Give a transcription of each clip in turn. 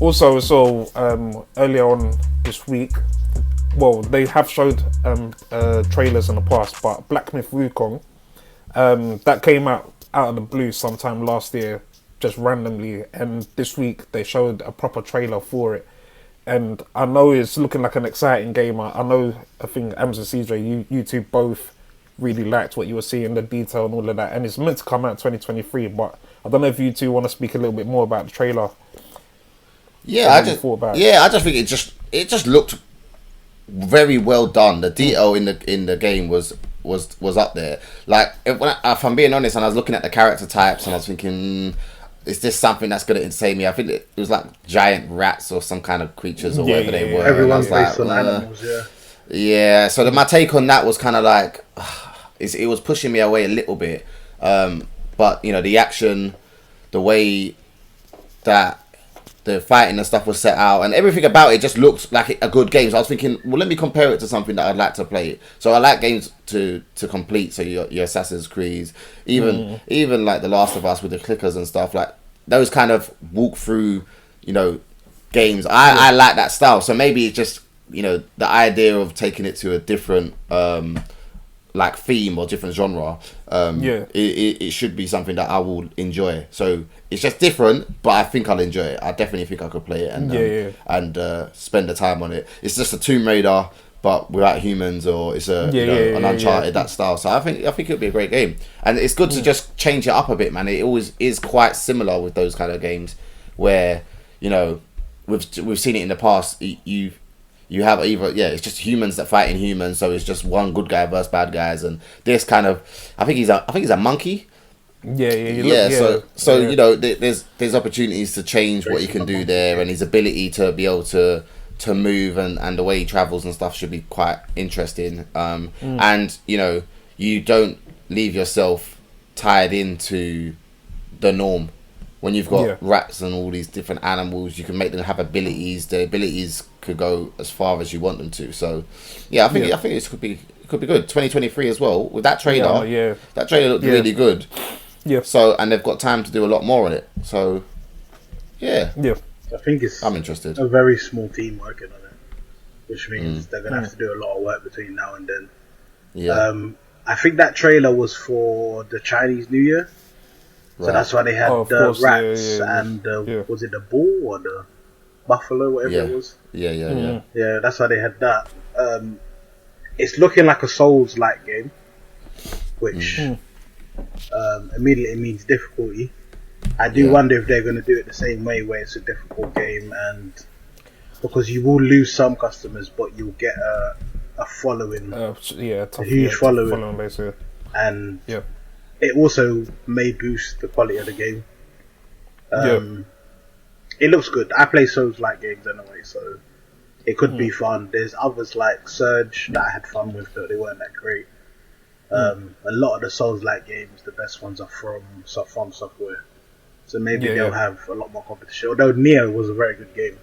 Also, so earlier on this week, well, they have showed trailers in the past, but Black Myth Wukong, that came out of the blue sometime last year, just randomly, and this week they showed a proper trailer for it. And I know it's looking like an exciting game. I think Ams and CJ, you two both really liked what you were seeing, the detail and all of that. And it's meant to come out 2023, but I don't know if you two want to speak a little bit more about the trailer. Yeah, I just think it just looked very well done. The detail in the game was up there. Like if I'm being honest, and I was looking at the character types, and I was thinking, is this something that's going to entertain me? I think it was like giant rats or some kind of creatures or whatever they were. Everyone's based on animals, yeah. Yeah, so my take on that was kind of like, it was pushing me away a little bit. But, the action, the way that the fighting and stuff was set out, and everything about it just looked like a good game. So I was thinking, well, let me compare it to something that I'd like to play. So I like games to complete. So your Assassin's Creed, even like The Last of Us with the clickers and stuff, like those kind of walk through, games. I like that style. So maybe it's just, the idea of taking it to a different like theme or different genre, it should be something that I will enjoy. So it's just different, but I think I'll enjoy it. I definitely think I could play it and spend the time on it. It's just a Tomb Raider, but without humans, or it's an Uncharted that style. So I think it'll be a great game, and it's good to just change it up a bit, man. It always is quite similar with those kind of games, where we've seen it in the past. You have either it's just humans that fighting humans, so it's just one good guy versus bad guys, and this kind of I think he's a monkey. So there's opportunities to change what he can do there, and his ability to be able to move and the way he travels and stuff should be quite interesting. And you don't leave yourself tied into the norm. When you've got rats and all these different animals, you can make them have abilities. The abilities could go as far as you want them to. So, I think it could be good. 2023 as well with that trailer. That trailer looked really good. Yeah. So, and they've got time to do a lot more on it. So, yeah. I think I'm interested. A very small team working on it, which means they're gonna have to do a lot of work between now and then. Yeah. I think that trailer was for the Chinese New Year. So that's why they had the rats and was it the bull or the buffalo, whatever it was? Yeah, that's why they had that. It's looking like a Souls-like game, which immediately means difficulty. I do wonder if they're going to do it the same way, where it's a difficult game, and because you will lose some customers, but you'll get a following, a huge following basically. And it also may boost the quality of the game. It looks good. I play Souls-like games anyway, so it could be fun. There's others like Surge that I had fun with, but they weren't that great. A lot of the Souls-like games, the best ones are from Software. So maybe they'll have a lot more competition. Although Neo was a very good game,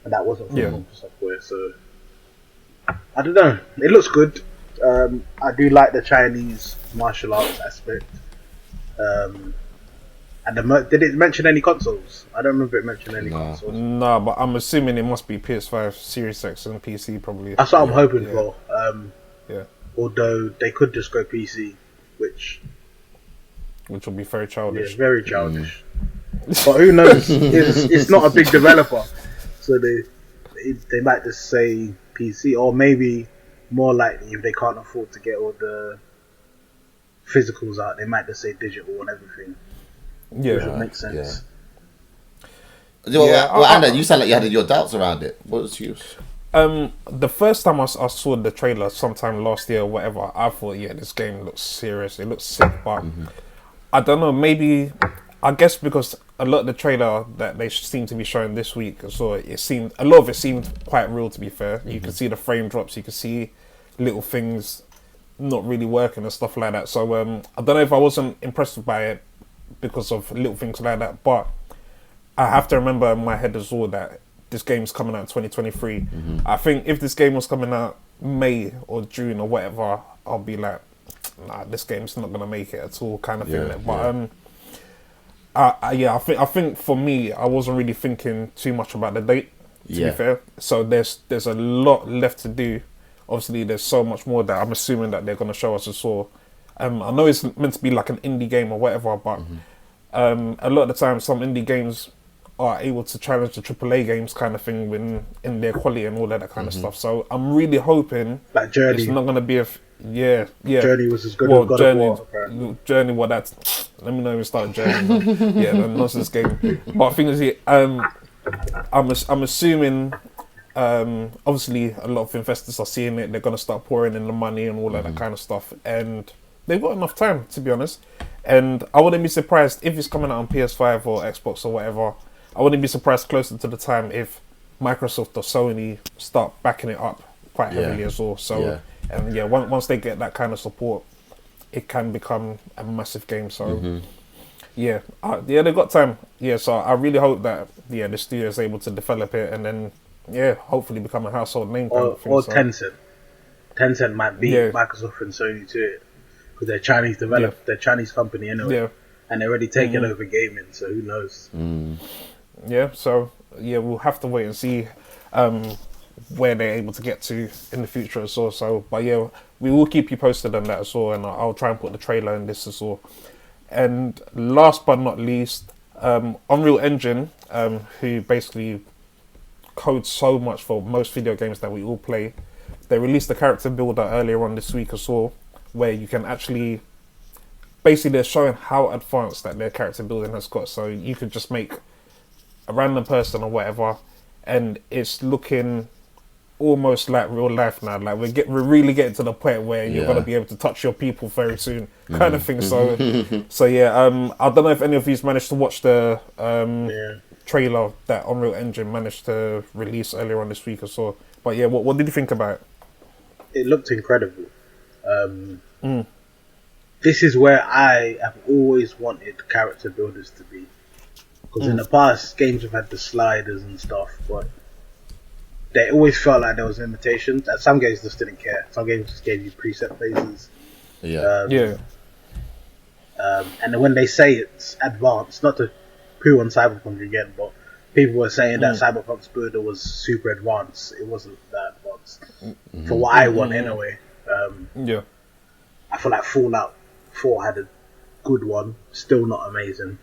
and that wasn't from Software, so I don't know. It looks good. I do like the Chinese martial arts aspect. And did it mention any consoles? I don't remember it mentioning any consoles. No, but I'm assuming it must be PS5, Series X, and PC probably. That's what I'm hoping for. Although they could just go PC, which will be very childish. Yeah, very childish. But who knows? It's not a big developer, so they might just say PC, or maybe more likely if they can't afford to get all the physicals out, they might just say digital and everything. Yeah, which would make sense. Anna, you sound like you had your doubts around it. What was yours? The first time I saw the trailer, sometime last year or whatever, I thought, this game looks serious. It looks sick, but I don't know. Maybe I guess because a lot of the trailer that they seem to be showing this week, so a lot of it seemed quite real. To be fair, you can see the frame drops, you can see little things not really working and stuff like that. So I don't know if I wasn't impressed by it because of little things like that, but I have to remember in my head as well that this game's coming out in 2023. I think if this game was coming out May or June or whatever, I'll be like, nah, this game's not gonna make it at all, kind of thing. But I think for me, I wasn't really thinking too much about the date. To be fair, so there's a lot left to do. Obviously, there's so much more that I'm assuming that they're going to show us as well. I know it's meant to be like an indie game or whatever, but a lot of the time, some indie games are able to challenge the AAA games kind of thing in their quality and all of that kind of stuff. So I'm really hoping that Journey. It's not going to be yeah. Journey was as good as God Journey, of War, apparently. Journey, what that's... Let me know if we start Journey. Yeah, the nonsense game. But I think is I'm assuming, obviously a lot of investors are seeing it. They're going to start pouring in the money and all of that kind of stuff. And they've got enough time, to be honest. And I wouldn't be surprised if it's coming out on PS5 or Xbox or whatever. I wouldn't be surprised closer to the time if Microsoft or Sony start backing it up quite heavily as well. So, and once they get that kind of support, it can become a massive game. So, they've got time. Yeah, so I really hope that the studio is able to develop it and then hopefully become a household name. Or Tencent. Tencent might beat Microsoft and Sony to it because they're Chinese they're Chinese company anyway, and they're already taking over gaming. So who knows? Yeah, so we'll have to wait and see where they're able to get to in the future as well. So, but we will keep you posted on that as well, and I'll try and put the trailer in this as well. And last but not least, Unreal Engine, who basically codes so much for most video games that we all play, they released a character builder earlier on this week as well, where you can actually, basically they're showing how advanced that their character building has got. So you could just make a random person or whatever, and it's looking almost like real life now. Like we're really getting to the point where you're gonna be able to touch your people very soon, kind of thing. So, I don't know if any of you managed to watch the trailer that Unreal Engine managed to release earlier on this week or so. But what did you think about it? It looked incredible. This is where I have always wanted character builders to be. Because in the past, games have had the sliders and stuff, but they always felt like there was limitations. And some games just didn't care. Some games just gave you preset phases. And then when they say it's advanced, not to poo on Cyberpunk again, but people were saying that Cyberpunk's builder was super advanced. It wasn't that advanced. For what I want anyway. I feel like Fallout 4 had a good one. Still not amazing.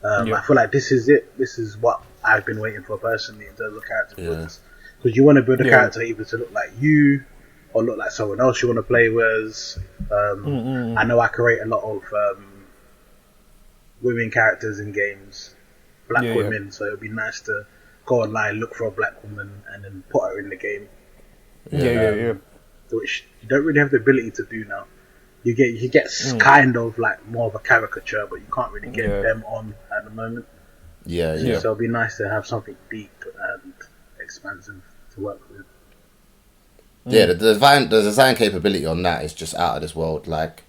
I feel like this is it. This is what I've been waiting for personally in terms of character builders. Because you want to build a character either to look like you or look like someone else you want to play with. I know I create a lot of women characters in games, black women, so it would be nice to go online, look for a black woman, and then put her in the game. Which you don't really have the ability to do now. You get kind of like more of a caricature, but you can't really get them on at the moment. So it'd be nice to have something deep and expansive to work with. The design capability on that is just out of this world. Like,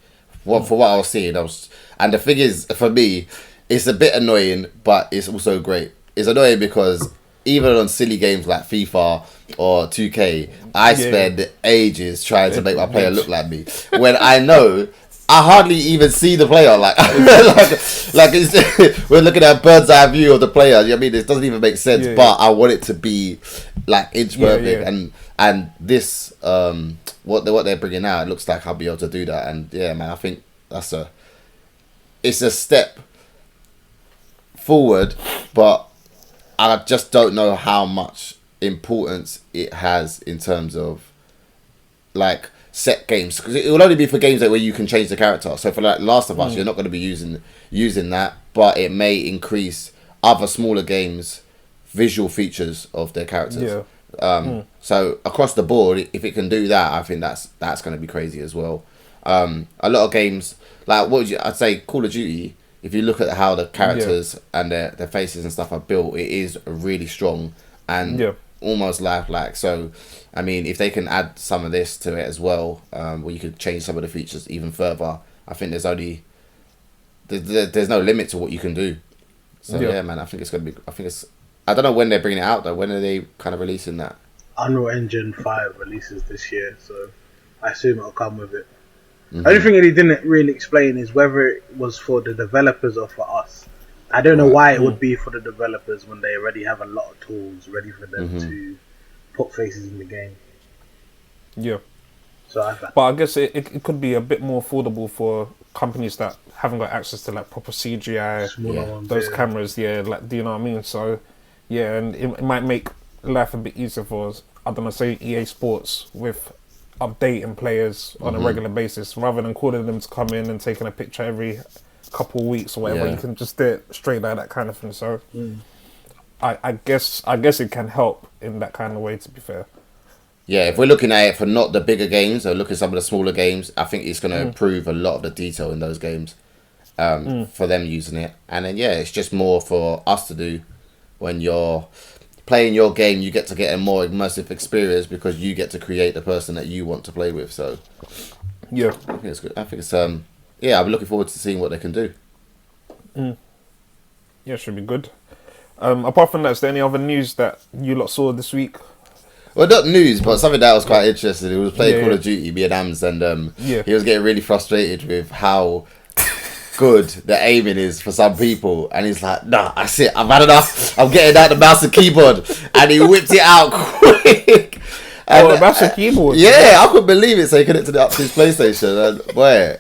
for what I was seeing, and the thing is, for me, it's a bit annoying, but it's also great. It's annoying because even on silly games like FIFA or 2K, I spend ages trying to make my player look like me. When I know I hardly even see the player. Like it's, we're looking at a bird's eye view of the player. You know what I mean? It doesn't even make sense. But I want it to be like inch perfect. And this what they're bringing out, it looks like I'll be able to do that. And man, I think it's a step forward, but I just don't know how much importance it has in terms of like set games, because it will only be for games where you can change the character. So for like Last of Us, you're not going to be using that, but it may increase other smaller games' visual features of their characters. So across the board, if it can do that, I think that's going to be crazy as well. A lot of games, like I'd say Call of Duty, if you look at how the characters and their faces and stuff are built, it is really strong and almost lifelike. So, I mean, if they can add some of this to it as well, where you could change some of the features even further, I think there's no limit to what you can do. So man, I think it's gonna be. I don't know when they're bringing it out though. When are they kind of releasing that? Unreal Engine 5 releases this year, so I assume it'll come with it. The only thing that he didn't really explain is whether it was for the developers or for us. I don't know why it would be for the developers when they already have a lot of tools ready for them to put faces in the game. Yeah. So but I guess it could be a bit more affordable for companies that haven't got access to like proper CGI, those cameras. Yeah, like, do you know what I mean? So, yeah, and it might make life a bit easier for, I don't know, say EA Sports with updating players on a regular basis, rather than calling them to come in and taking a picture every couple of weeks or whatever. You can just do it straight like that kind of thing. So, I guess it can help in that kind of way, to be fair. Yeah, if we're looking at it for not the bigger games, or look at some of the smaller games, I think it's going to improve a lot of the detail in those games for them using it. And then, it's just more for us to do. When you're playing your game, you get to get a more immersive experience because you get to create the person that you want to play with. So, yeah, I think it's good. I think it's I'm looking forward to seeing what they can do. Yeah, should be good. Apart from that, is there any other news that you lot saw this week? Well, not news, but something that was quite interesting. He was playing Call of Duty, me and Ams, and he was getting really frustrated with how good the aiming is for some people. And he's like, nah, that's it, I've had enough. I'm getting out the mouse and keyboard. And he whipped it out quick. And, the mouse and keyboard? Yeah, I couldn't believe it. So he connected it up to his PlayStation. And, boy,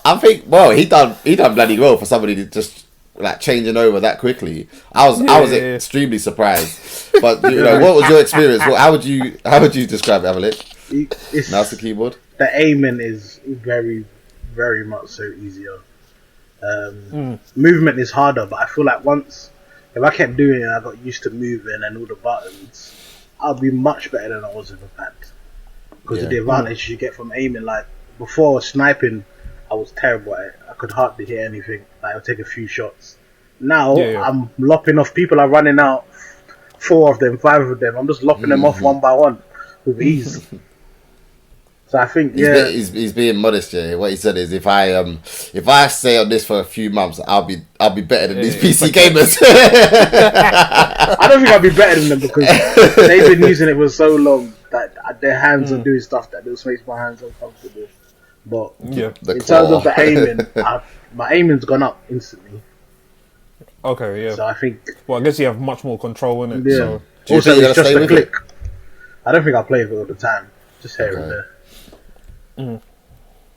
I think, he done bloody well for somebody to just like changing over that quickly. I was extremely surprised. But what was your experience? How would you describe it, Avalit? Mouse and keyboard. The aiming is very, very much so easier. Movement is harder, but I feel like if I kept doing it, I got used to moving and all the buttons, I'll be much better than I was with a pad. Because of the advantage you get from aiming. Like before sniping, I was terrible at it. I could hardly hit anything. Like, I'll take a few shots. Now I'm lopping off. People are running out. 4 of them, 5 of them. I'm just lopping them off one by one with ease. So I think he's being modest. Yeah, what he said is if I stay on this for a few months, I'll be better than these PC gamers. I don't think I'll be better than them because they've been using it for so long that their hands are doing stuff that just makes my hands uncomfortable. But in terms of the aiming, my aiming's gone up instantly. Okay, yeah. So I think. Well, I guess you have much more control in it. Yeah. So. Also, it's just a click. I don't think I'll play it all the time. Just here and there.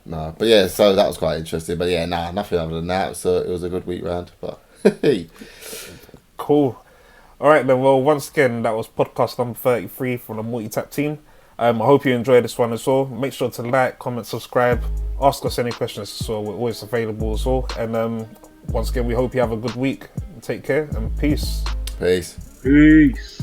No, but so that was quite interesting. But nothing other than that. So it was a good week round. But cool. All right then. Well, once again, that was podcast number 33 from the MultiTap team. I hope you enjoyed this one as well. Make sure to like, comment, subscribe, ask us any questions. So we're always available as well. And once again, we hope you have a good week. Take care and peace. Peace. Peace.